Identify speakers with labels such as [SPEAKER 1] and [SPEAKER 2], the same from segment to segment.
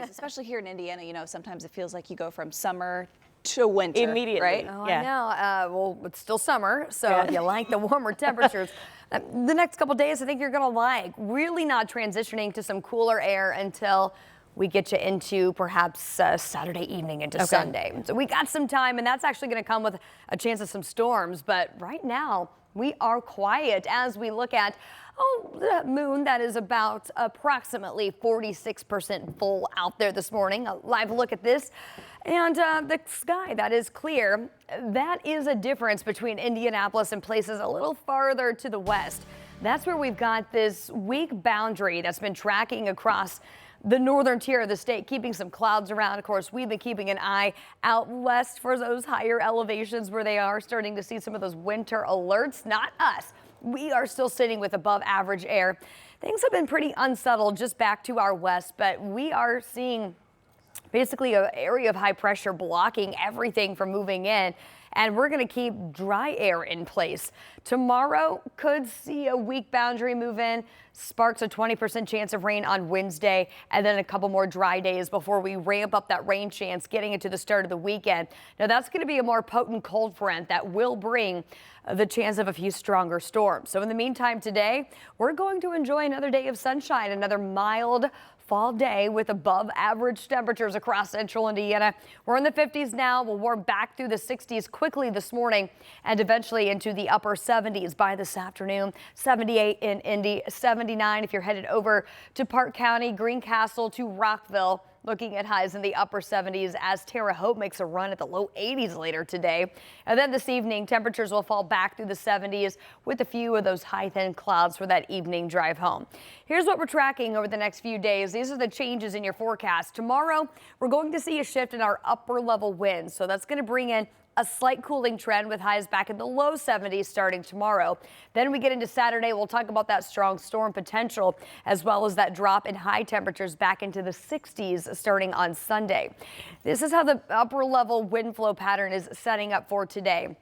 [SPEAKER 1] days, especially here in Indiana. Sometimes it feels like you go from summer to winter.
[SPEAKER 2] Immediately.
[SPEAKER 1] Right?
[SPEAKER 3] Oh,
[SPEAKER 2] Yeah.
[SPEAKER 3] I know. Well, it's still summer, so if you like the warmer temperatures, the next couple days I think you're going to like. Really not transitioning to some cooler air until we get you into perhaps Saturday evening into Sunday. So we got some time, and that's actually going to come with a chance of some storms. But right now, we are quiet as we look at the moon that is about approximately 46% full out there this morning. A live look at this. And the sky that is clear. That is a difference between Indianapolis and places a little farther to the west. That's where we've got this weak boundary that's been tracking across the northern tier of the state, keeping some clouds around. Of course, we've been keeping an eye out west for those higher elevations where they are starting to see some of those winter alerts. Not us. We are still sitting with above average air. Things have been pretty unsettled just back to our west, but we are seeing basically an area of high pressure blocking everything from moving in. And we're going to keep dry air in place. Tomorrow could see a weak boundary move in, sparks a 20% chance of rain on Wednesday, and then a couple more dry days before we ramp up that rain chance getting into the start of the weekend. Now that's going to be a more potent cold front that will bring the chance of a few stronger storms. So in the meantime today, we're going to enjoy another day of sunshine, another mild fall day with above average temperatures across central Indiana. We're in the 50s now. We'll warm back through the 60s quickly this morning and eventually into the upper 70s by this afternoon. 78 in Indy, 79 if you're headed over to Park County, Greencastle to Rockville. Looking at highs in the upper 70s as Terre Haute makes a run at the low 80s later today. And then this evening, temperatures will fall back through the 70s with a few of those high thin clouds for that evening drive home. Here's what we're tracking over the next few days. These are the changes in your forecast. Tomorrow, we're going to see a shift in our upper level winds. So that's going to bring in a slight cooling trend with highs back in the low 70s starting tomorrow. Then we get into Saturday. We'll talk about that strong storm potential as well as that drop in high temperatures back into the 60s starting on Sunday. This is how the upper level wind flow pattern is setting up for today.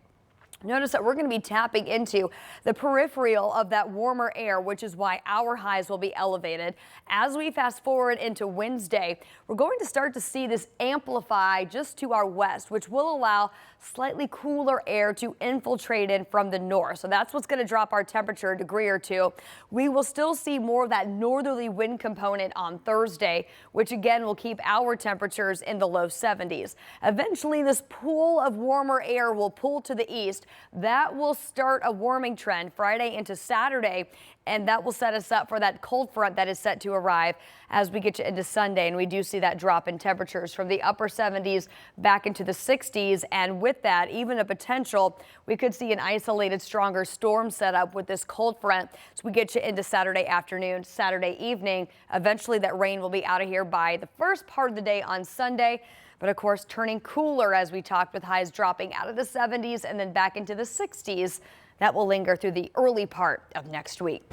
[SPEAKER 3] Notice that we're going to be tapping into the peripheral of that warmer air, which is why our highs will be elevated. As we fast forward into Wednesday, we're going to start to see this amplify just to our west, which will allow slightly cooler air to infiltrate in from the north. So that's what's going to drop our temperature a degree or two. We will still see more of that northerly wind component on Thursday, which again will keep our temperatures in the low 70s. Eventually, this pool of warmer air will pull to the east. That will start a warming trend Friday into Saturday, and that will set us up for that cold front that is set to arrive as we get you into Sunday. And we do see that drop in temperatures from the upper 70s back into the 60s. And with that, even a potential, we could see an isolated stronger storm set up with this cold front. So we get you into Saturday afternoon, Saturday evening. Eventually that rain will be out of here by the first part of the day on Sunday. But of course, turning cooler as we talked, with highs dropping out of the 70s and then back into the 60s. That will linger through the early part of next week.